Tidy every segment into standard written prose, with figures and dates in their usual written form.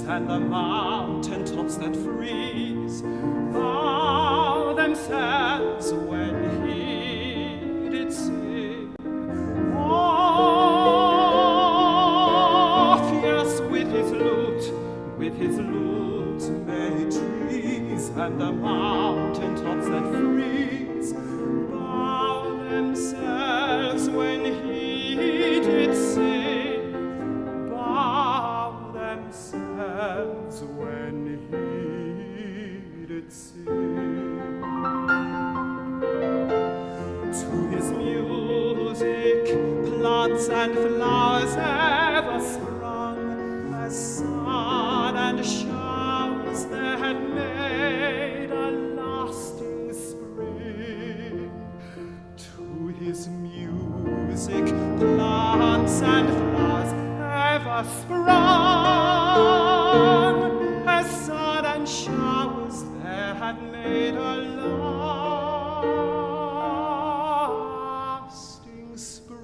and the mountain tops that freeze bow themselves when he did sing. Orpheus with his lute made trees, and the mountain tops that freeze bow themselves when he did sing. Bow themselves when he did sing. To his music, plants and flowers ever sprung, as sun and showers there had made a lasting spring. To his music, plants and flowers ever sprung, as sun and showers there had made a lasting spring.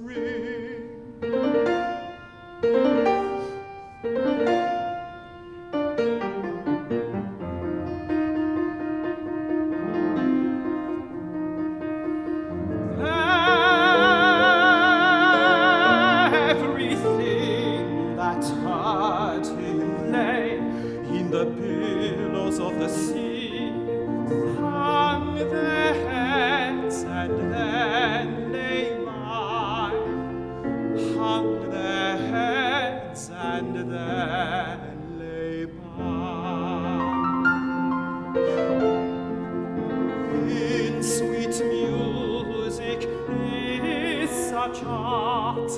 Everything that hurt him lay in the billows of the sea, hung their heads and then lay by, hung their heads and then lay by. In sweet music is such art,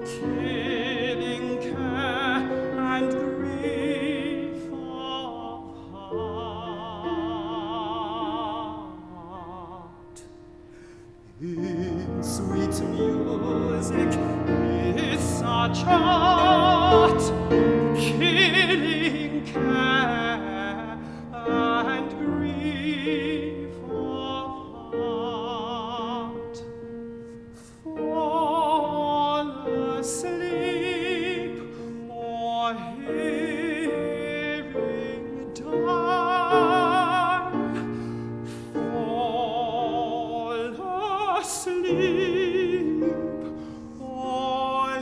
killing care and grief of heart. In sweet music is such art, killing care and grief of heart. Fall asleep or hearing die. Fall asleep or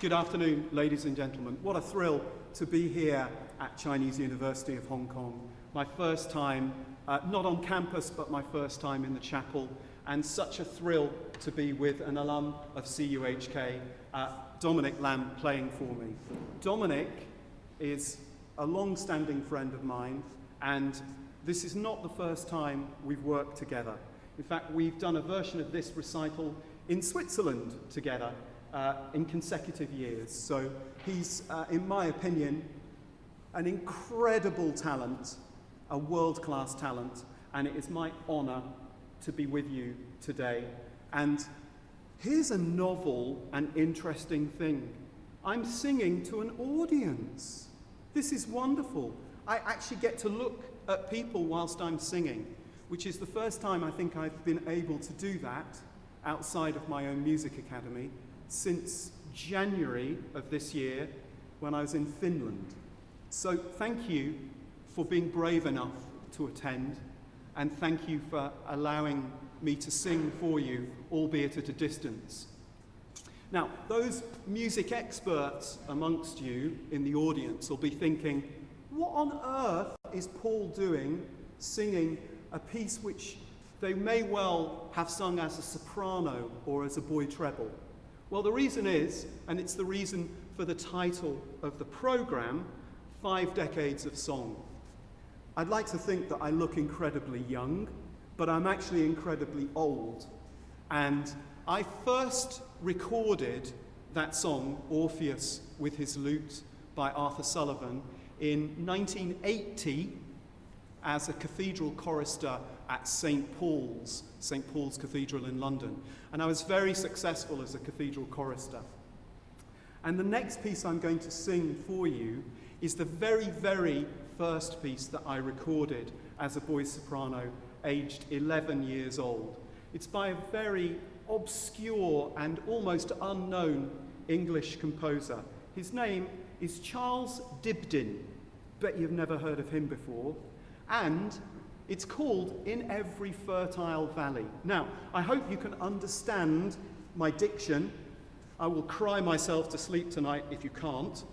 Good afternoon, ladies and gentlemen. What a thrill to be here at Chinese University of Hong Kong. My first time, not on campus, but my first time in the chapel, and such a thrill to be with an alum of CUHK, Dominic Lam, playing for me. Dominic is a long-standing friend of mine, and this is not the first time we've worked together. In fact, we've done a version of this recital in Switzerland together in consecutive years. So he's, in my opinion, an incredible talent, a world-class talent, and it is my honor to be with you today. And here's a novel and interesting thing. I'm singing to an audience. This is wonderful. I actually get to look at people whilst I'm singing, which is the first time I think I've been able to do that outside of my own music academy since January of this year when I was in Finland. So thank you for being brave enough to attend, and thank you for allowing me to sing for you, albeit at a distance. Now, those music experts amongst you in the audience will be thinking, what on earth is Paul doing singing a piece which they may well have sung as a soprano or as a boy treble? Well, the reason is, and it's the reason for the title of the program, 5 Decades of Song. I'd like to think that I look incredibly young, but I'm actually incredibly old. And I first recorded that song, Orpheus with His Lute, by Arthur Sullivan, in 1980 as a cathedral chorister at St. Paul's Cathedral in London. And I was very successful as a cathedral chorister. And the next piece I'm going to sing for you is the very, very first piece that I recorded as a boy soprano, aged 11 years old. It's by a very obscure and almost unknown English composer. His name is Charles Dibdin. Bet you've never heard of him before. And it's called In Every Fertile Valley. Now, I hope you can understand my diction. I will cry myself to sleep tonight if you can't,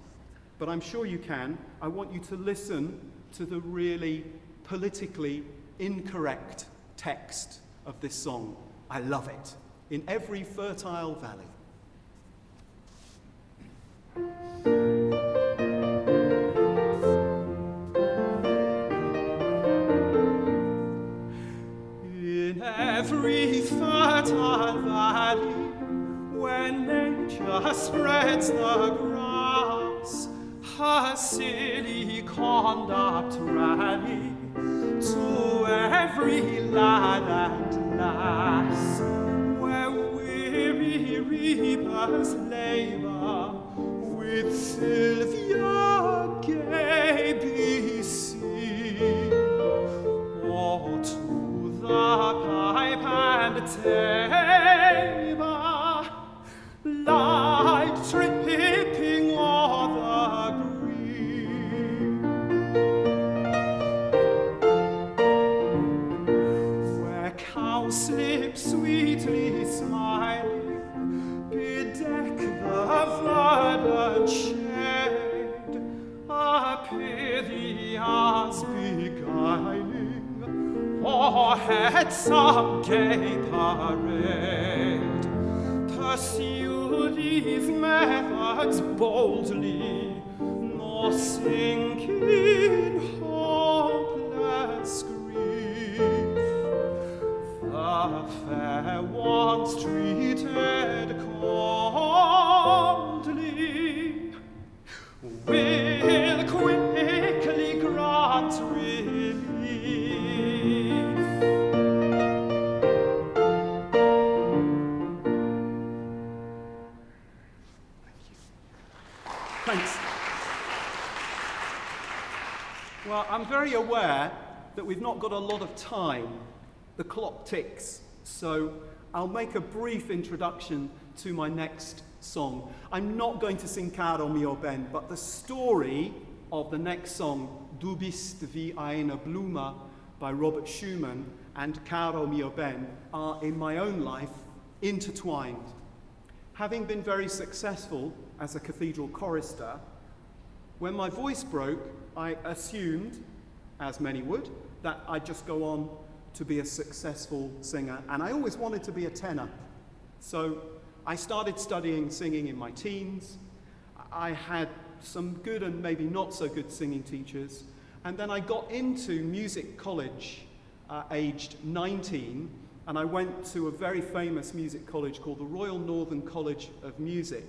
but I'm sure you can. I want you to listen to the really politically incorrect text of this song. I love it. In Every Fertile Valley. In every fertile valley, where nature spreads the grass, her silly conduct rally to every lad and lass, where weary reapers labor with Sylvia gay BC, or to the pipe and tabor, light tripping o'er the green, where cowslips sweetly smiling bedeck the verdant shade, appear the hours beguiling, or had some gay parade. Pursue these methods boldly, nor sink in hopeless grief. The fair ones treated coldly will quickly grant relief. Thanks. Well, I'm very aware that we've not got a lot of time. The clock ticks, so I'll make a brief introduction to my next song. I'm not going to sing Caro mio ben, but the story of the next song, Du bist wie eine Blume by Robert Schumann, and Caro mio ben are, in my own life, intertwined. Having been very successful as a cathedral chorister, when my voice broke, I assumed, as many would, that I'd just go on to be a successful singer, and I always wanted to be a tenor. So I started studying singing in my teens. I had some good and maybe not so good singing teachers, and then I got into music college aged 19, and I went to a very famous music college called the Royal Northern College of Music.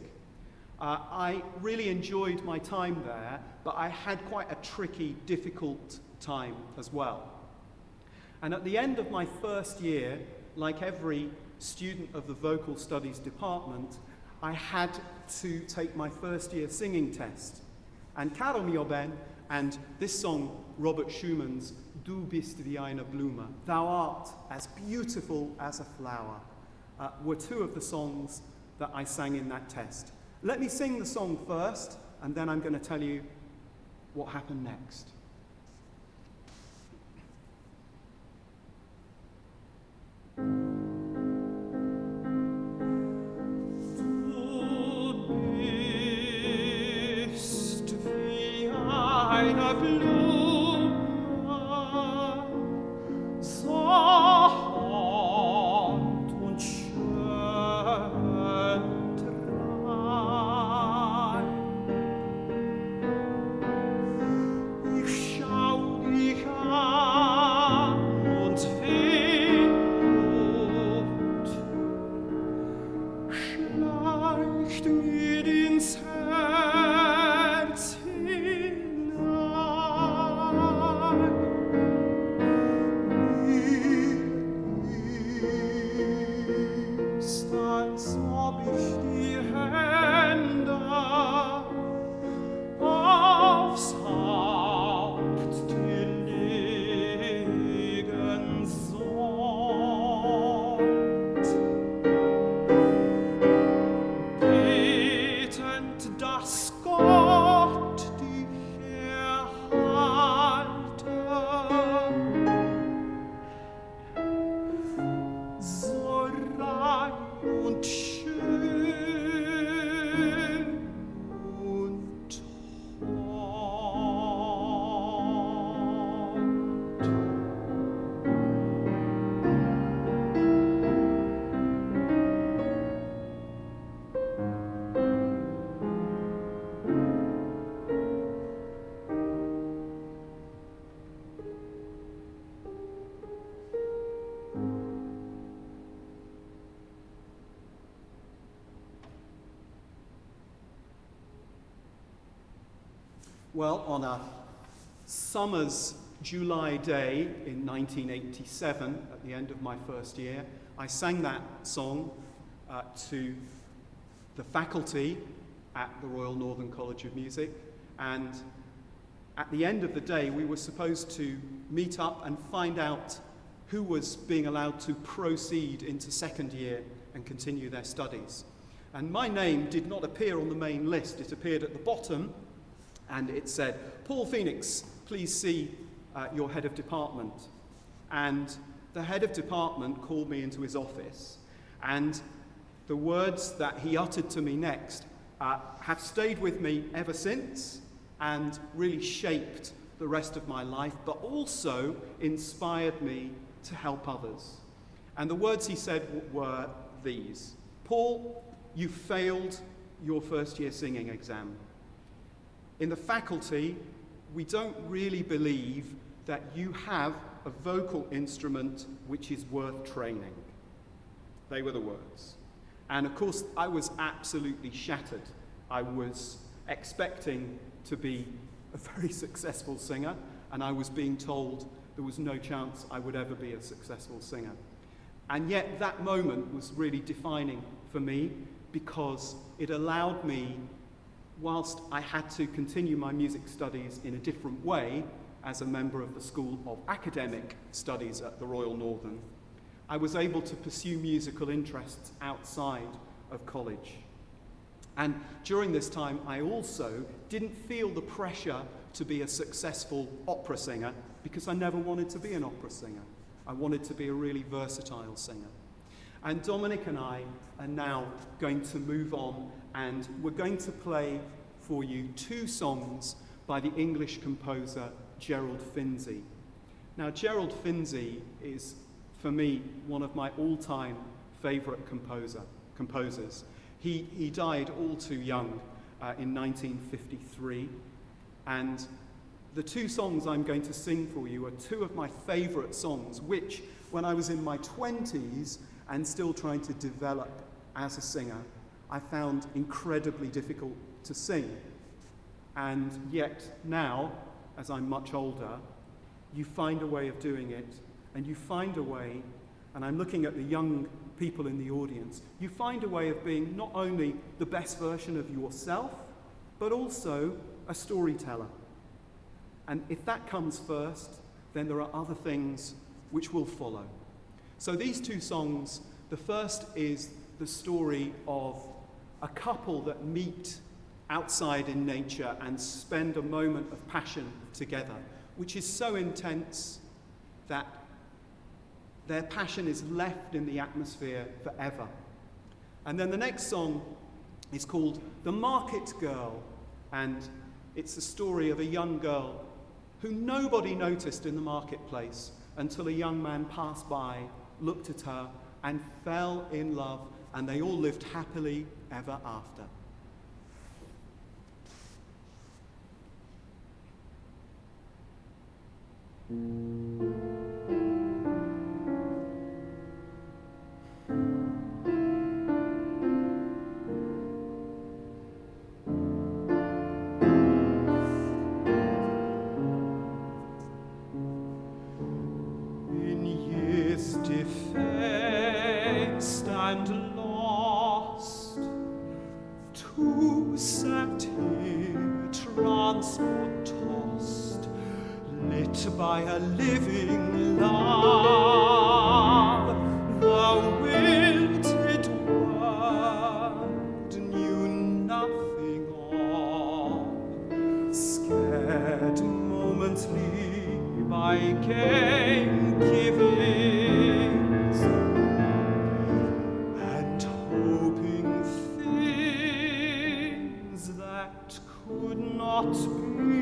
I really enjoyed my time there, but I had quite a tricky, difficult time as well. And at the end of my first year, like every student of the vocal studies department, I had to take my first year singing test. And Caro mio ben and this song, Robert Schumann's Du bist wie eine Blume, Thou art as beautiful as a flower, were two of the songs that I sang in that test. Let me sing the song first, and then I'm going to tell you what happened next. Well, on a summer's July day in 1987, at the end of my first year, I sang that song to the faculty at the Royal Northern College of Music, and at the end of the day we were supposed to meet up and find out who was being allowed to proceed into second year and continue their studies. And my name did not appear on the main list. It appeared at the bottom, and it said, "Paul Phoenix, please see your head of department." And the head of department called me into his office, and the words that he uttered to me next have stayed with me ever since and really shaped the rest of my life, but also inspired me to help others. And the words he said were these: "Paul, you failed your first year singing exam. In the faculty, we don't really believe that you have a vocal instrument which is worth training." They were the words. And of course, I was absolutely shattered. I was expecting to be a very successful singer, and I was being told there was no chance I would ever be a successful singer. And yet that moment was really defining for me, because it allowed me, whilst I had to continue my music studies in a different way as a member of the School of Academic Studies at the Royal Northern, I was able to pursue musical interests outside of college. And during this time, I also didn't feel the pressure to be a successful opera singer, because I never wanted to be an opera singer. I wanted to be a really versatile singer. And Dominic and I are now going to move on, and we're going to play for you two songs by the English composer Gerald Finzi. Now, Gerald Finzi is, for me, one of my all-time favourite composers. He died all too young in 1953, and the two songs I'm going to sing for you are two of my favourite songs, which, when I was in my 20s and still trying to develop as a singer, I found incredibly difficult to sing. And yet now, as I'm much older, you find a way of doing it, and you find a way, and I'm looking at the young people in the audience, you find a way of being not only the best version of yourself, but also a storyteller. And if that comes first, then there are other things which will follow. So these two songs, the first is the story of a couple that meet outside in nature and spend a moment of passion together, which is so intense that their passion is left in the atmosphere forever. And then the next song is called The Market Girl, and it's the story of a young girl who nobody noticed in the marketplace until a young man passed by, looked at her, and fell in love, and they all lived happily ever after. Defaced and lost, two sat here transport tossed, lit by a living love. The wilted word knew nothing of, scared momently by gain givings, and hoping things that could not be.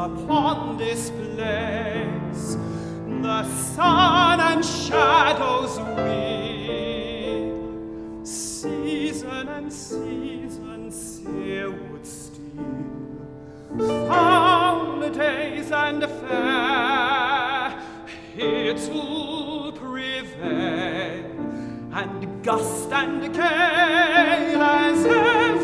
upon this place. The sun and shadows wheel, season and season seaward steal. Foul days and fair, it'll prevail, and gust and gale as everywhere.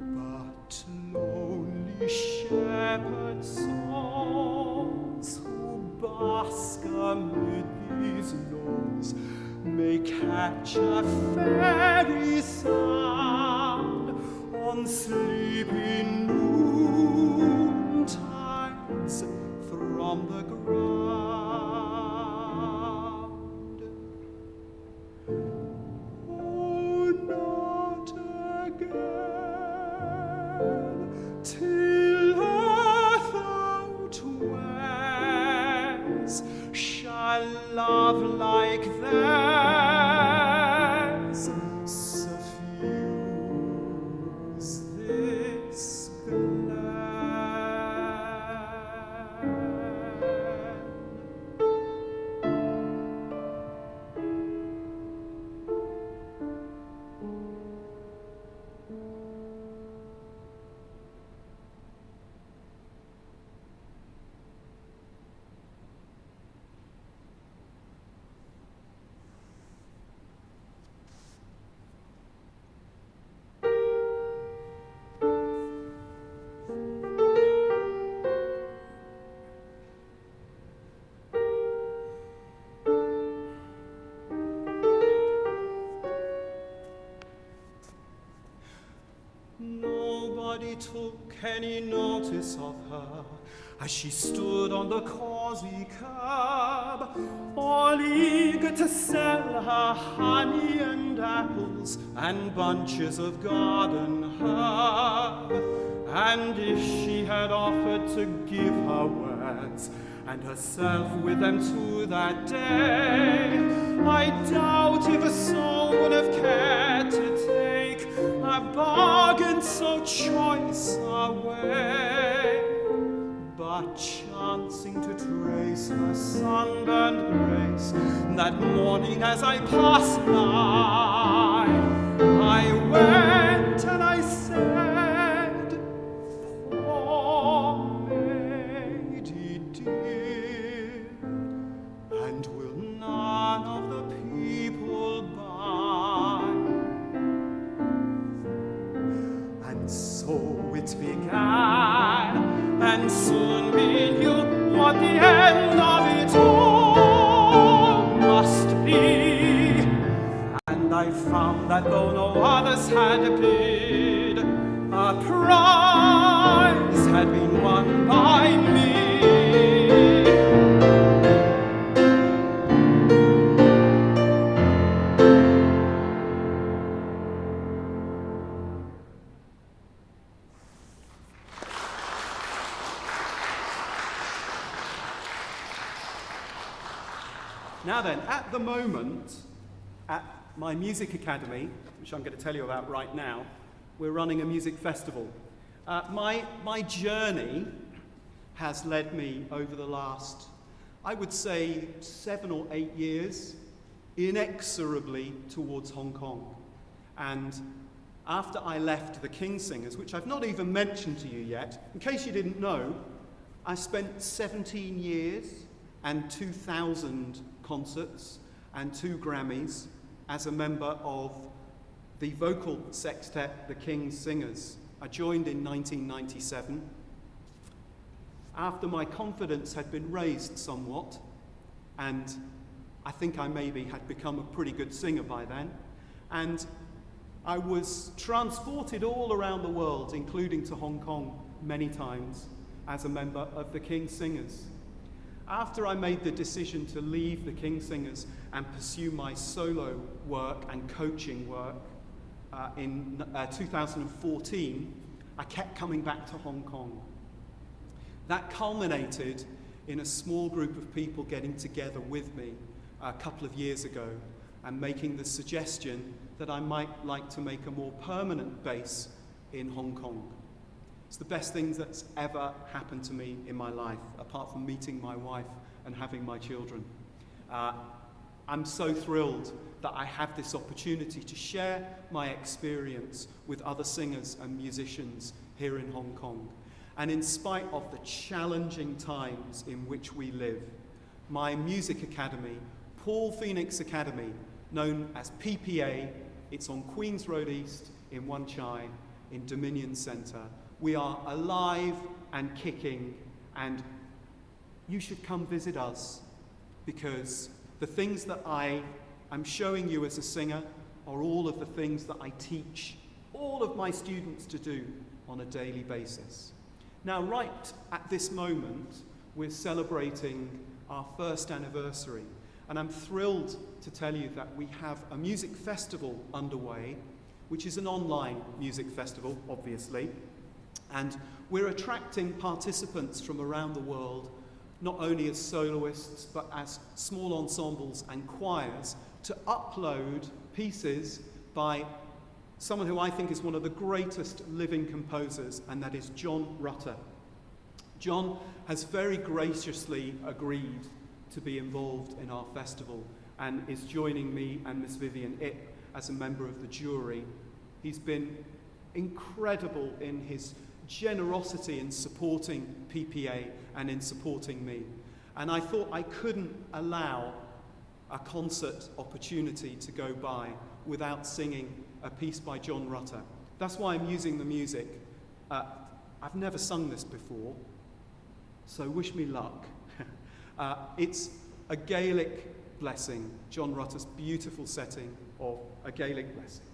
But lonely shepherd souls who bask amid these notes may catch a fairy sound on sleepy noontides from the ground. Oh, not again, till earth outwears, shall love like theirs suffuse this Nobody took any notice of her as she stood on the causey curb, all eager to sell her honey and apples and bunches of garden herb. And if she had offered to give her words and herself with them to that day, I doubt if a soul would have cared to take a bargain so choice away. But chancing to trace her sunburned grace that morning as I passed by, I went and I said, "Poor lady dear, and will none of the people buy?" And so it began, and soon we knew what the end of it all must be. And I found that though no others had bid, a prize had been won by me. Now then, at the moment, at my music academy, which I'm going to tell you about right now, we're running a music festival. My journey has led me over the last, I would say, 7 or 8 years, inexorably towards Hong Kong. And after I left the King Singers, which I've not even mentioned to you yet, in case you didn't know, I spent 17 years and 2,000 concerts and 2 Grammys as a member of the vocal sextet, the King Singers. I joined in 1997. After my confidence had been raised somewhat, and I think I maybe had become a pretty good singer by then, and I was transported all around the world, including to Hong Kong many times, as a member of the King Singers. After I made the decision to leave the King Singers and pursue my solo work and coaching work in 2014, I kept coming back to Hong Kong. That culminated in a small group of people getting together with me a couple of years ago and making the suggestion that I might like to make a more permanent base in Hong Kong. It's the best thing that's ever happened to me in my life, apart from meeting my wife and having my children. I'm so thrilled that I have this opportunity to share my experience with other singers and musicians here in Hong Kong. And in spite of the challenging times in which we live, my music academy, Paul Phoenix Academy, known as PPA, it's on Queen's Road East in Wan Chai, in Dominion Centre. We are alive and kicking, and you should come visit us, because the things that I'm showing you as a singer are all of the things that I teach all of my students to do on a daily basis. Now, right at this moment, we're celebrating our first anniversary, and I'm thrilled to tell you that we have a music festival underway, which is an online music festival, obviously, and we're attracting participants from around the world, not only as soloists, but as small ensembles and choirs, to upload pieces by someone who I think is one of the greatest living composers, and that is John Rutter. John has very graciously agreed to be involved in our festival and is joining me and Miss Vivian Ip as a member of the jury. He's been incredible in his generosity in supporting PPA and in supporting me. And I thought I couldn't allow a concert opportunity to go by without singing a piece by John Rutter. That's why I'm using the music. I've never sung this before, so wish me luck. It's a Gaelic blessing, John Rutter's beautiful setting of a Gaelic blessing.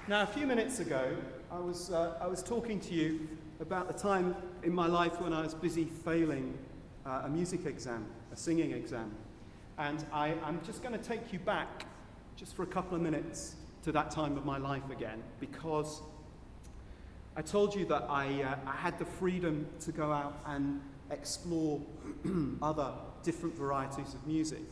Now, a few minutes ago, I was talking to you about the time in my life when I was busy failing a music exam, a singing exam. And I'm just going to take you back just for a couple of minutes to that time of my life again, because I told you that I had the freedom to go out and explore other different varieties of music.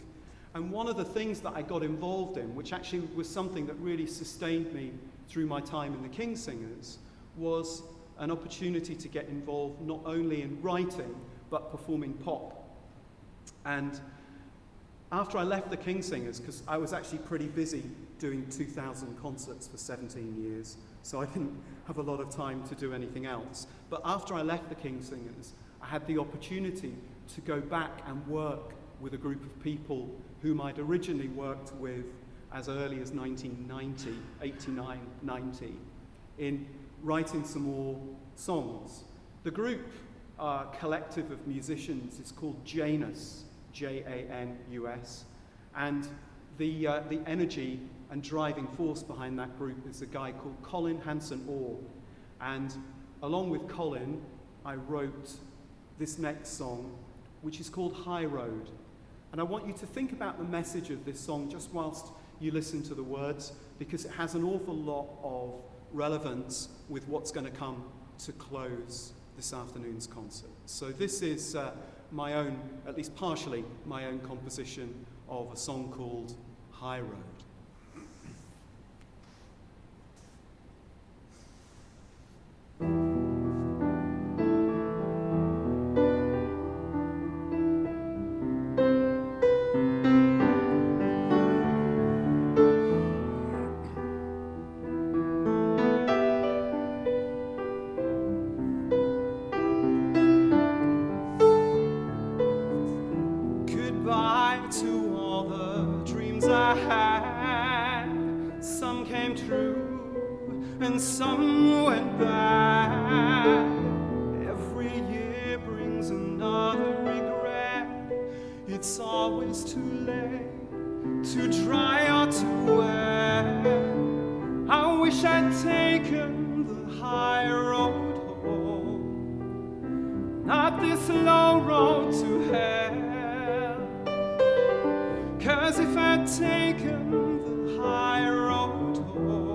And one of the things that I got involved in, which actually was something that really sustained me through my time in the King's Singers, was an opportunity to get involved not only in writing, but performing pop. And after I left the Kingsingers, because I was actually pretty busy doing 2,000 concerts for 17 years, so I didn't have a lot of time to do anything else. But after I left the Kingsingers, I had the opportunity to go back and work with a group of people whom I'd originally worked with as early as 1990, 89, 90, in writing some more songs. The group, collective of musicians, is called Janus, Janus, and the energy and driving force behind that group is a guy called Colin Hanson-Orr. And along with Colin, I wrote this next song, which is called High Road. And I want you to think about the message of this song just whilst you listen to the words, because it has an awful lot of relevance with what's going to come to close this afternoon's concert. So this is my own, at least partially, my own composition of a song called High Road. Some went back. Every year brings another regret. It's always too late to dry or to wear. I wish I'd taken the high road home, not this low road to hell. 'Cause if I'd taken the high road home,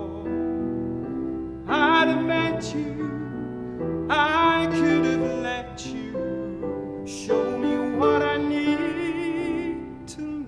I'd have met you, I could have let you show me what I need to know.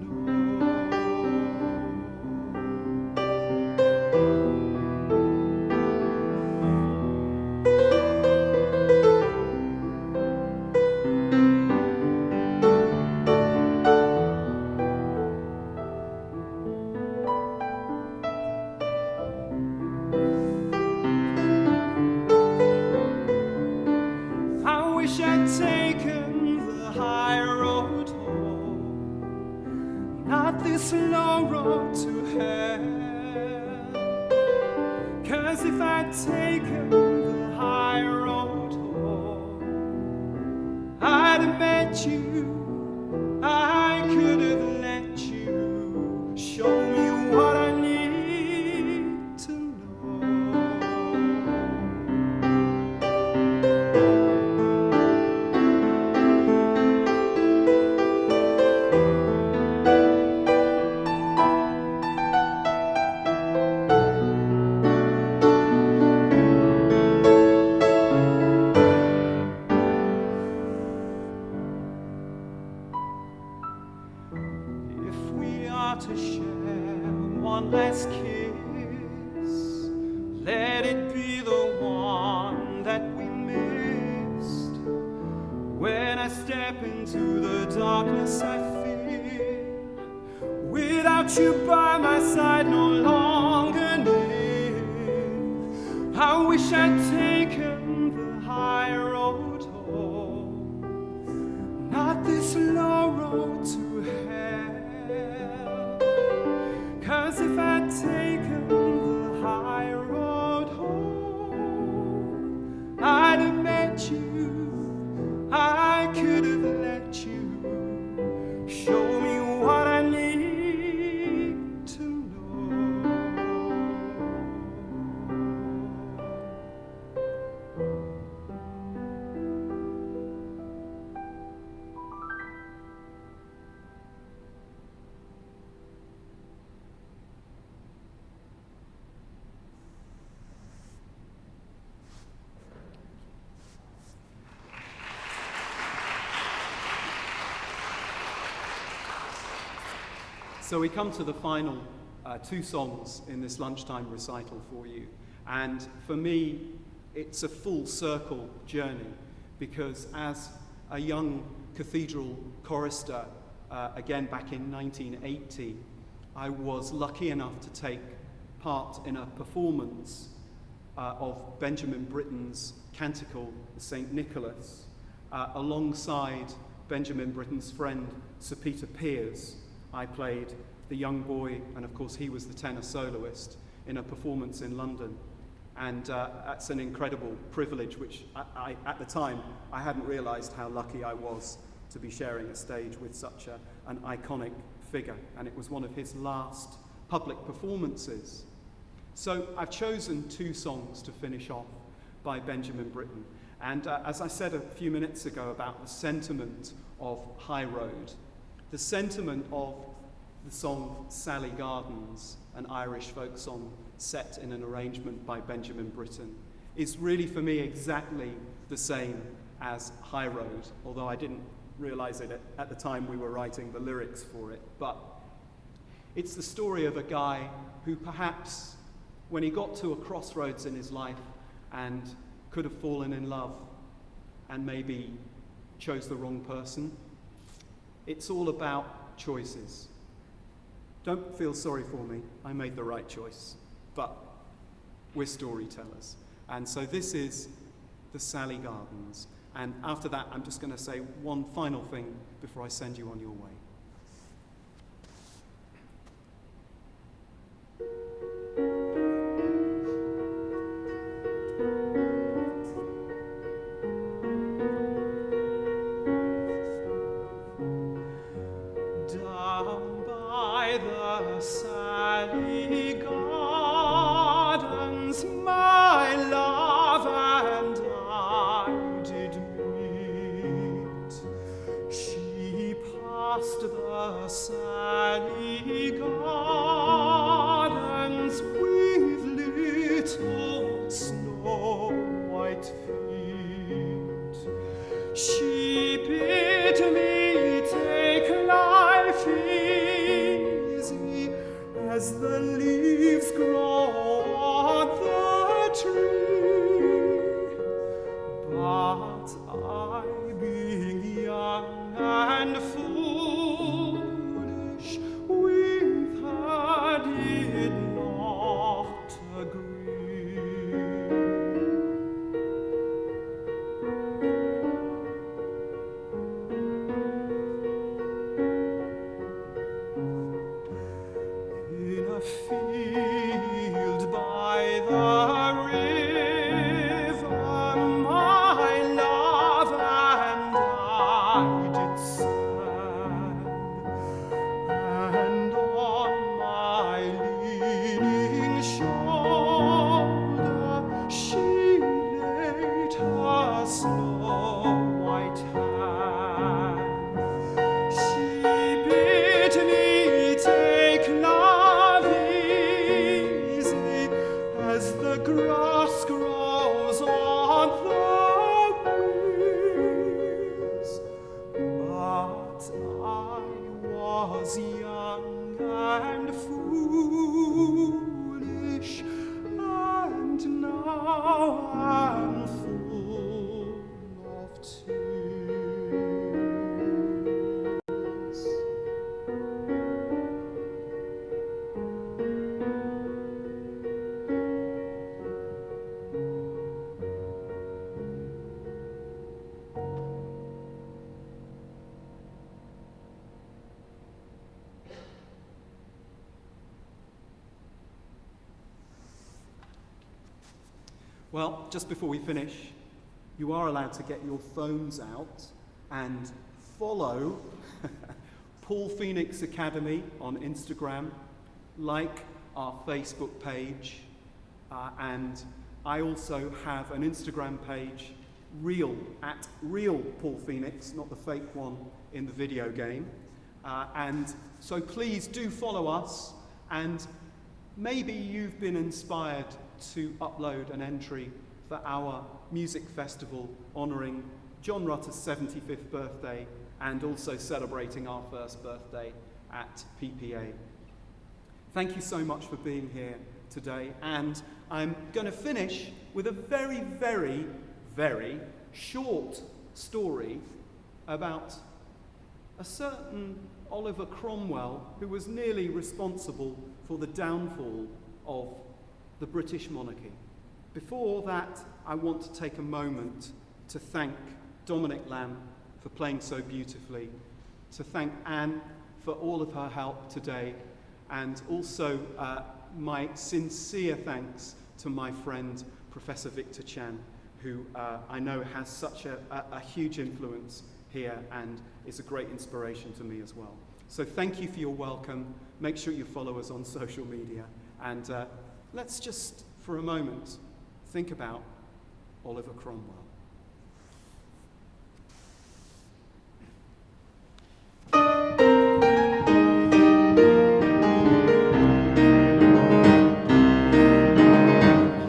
Slow road to hell. 'Cause if I'd taken the high road home, I'd have met you, I could have let you show me what I need to know. To share one last kiss, let it be the one that we missed. When I step into the darkness I fear, without you by my side no longer near. I wish I'd taken the high road home, not this low road to hell. 'Cause if I'd taken the high road home, I'd have met you, I could have let you show me what I need to know. So we come to the final two songs in this lunchtime recital for you. And for me, it's a full circle journey, because as a young cathedral chorister, again back in 1980, I was lucky enough to take part in a performance of Benjamin Britten's canticle, St. Nicholas, alongside Benjamin Britten's friend, Sir Peter Pears. I played the young boy, and of course he was the tenor soloist, in a performance in London. And that's an incredible privilege, which I at the time, I hadn't realized how lucky I was to be sharing a stage with such an iconic figure. And it was one of his last public performances. So I've chosen two songs to finish off by Benjamin Britten. And as I said a few minutes ago about the sentiment of High Road, the sentiment of the song Sally Gardens, an Irish folk song set in an arrangement by Benjamin Britten, is really for me exactly the same as High Road, although I didn't realize it at the time we were writing the lyrics for it. But it's the story of a guy who perhaps, when he got to a crossroads in his life and could have fallen in love and maybe chose the wrong person, it's all about choices. Don't feel sorry for me, I made the right choice, but we're storytellers. And so this is the Sally Gardens. And after that, I'm just going to say one final thing before I send you on your way. Down by the Sally Gardens, my love and I did meet. She passed the Sally Gardens with little snow white feet. She bid me take life easy as the leaves grow on the tree. But I, being young and foolish, with her did not agree. In a field by the river, my love and I did stand, and on my leaning shoulder she laid her snow white hand. She bid me take love easy as the grass grows on the breeze. But I was young and foolish, and now I'm full of tears. Well, just before we finish, you are allowed to get your phones out and follow Paul Phoenix Academy on Instagram, like our Facebook page, and I also have an Instagram page, at Real Paul Phoenix, not the fake one in the video game. And so please do follow us, and maybe you've been inspired to upload an entry for our music festival honouring John Rutter's 75th birthday and also celebrating our first birthday at PPA. Thank you so much for being here today, and I'm going to finish with a very, very, very short story about a certain Oliver Cromwell, who was nearly responsible for the downfall of the British monarchy. Before that, I want to take a moment to thank Dominic Lamb for playing so beautifully, to thank Anne for all of her help today, and also my sincere thanks to my friend Professor Victor Chan, who I know has such a huge influence here and is a great inspiration to me as well. So thank you for your welcome. Make sure you follow us on social media, and let's just for a moment think about Oliver Cromwell.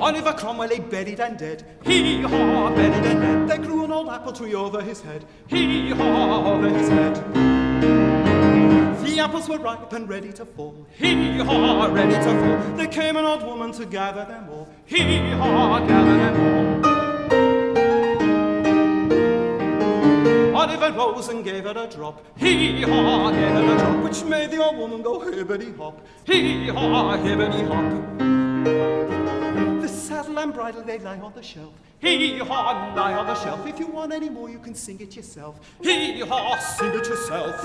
Oliver Cromwell lay buried and dead. Hee-haw, buried and dead. There grew an old apple tree over his head. Hee-haw, over his head. The apples were ripe and ready to fall. Hee-haw, ready to fall. There came an old woman to gather them all. Hee-haw, gather them all. Oliver rose and gave it a drop. Hee-haw, gave it a drop, which made the old woman go hibbity-hop. Hee-haw, hibbity-hop. The saddle and bridle, they lie on the shelf. Hee-haw, lie on the shelf. If you want any more, you can sing it yourself. Hee-haw, sing it yourself.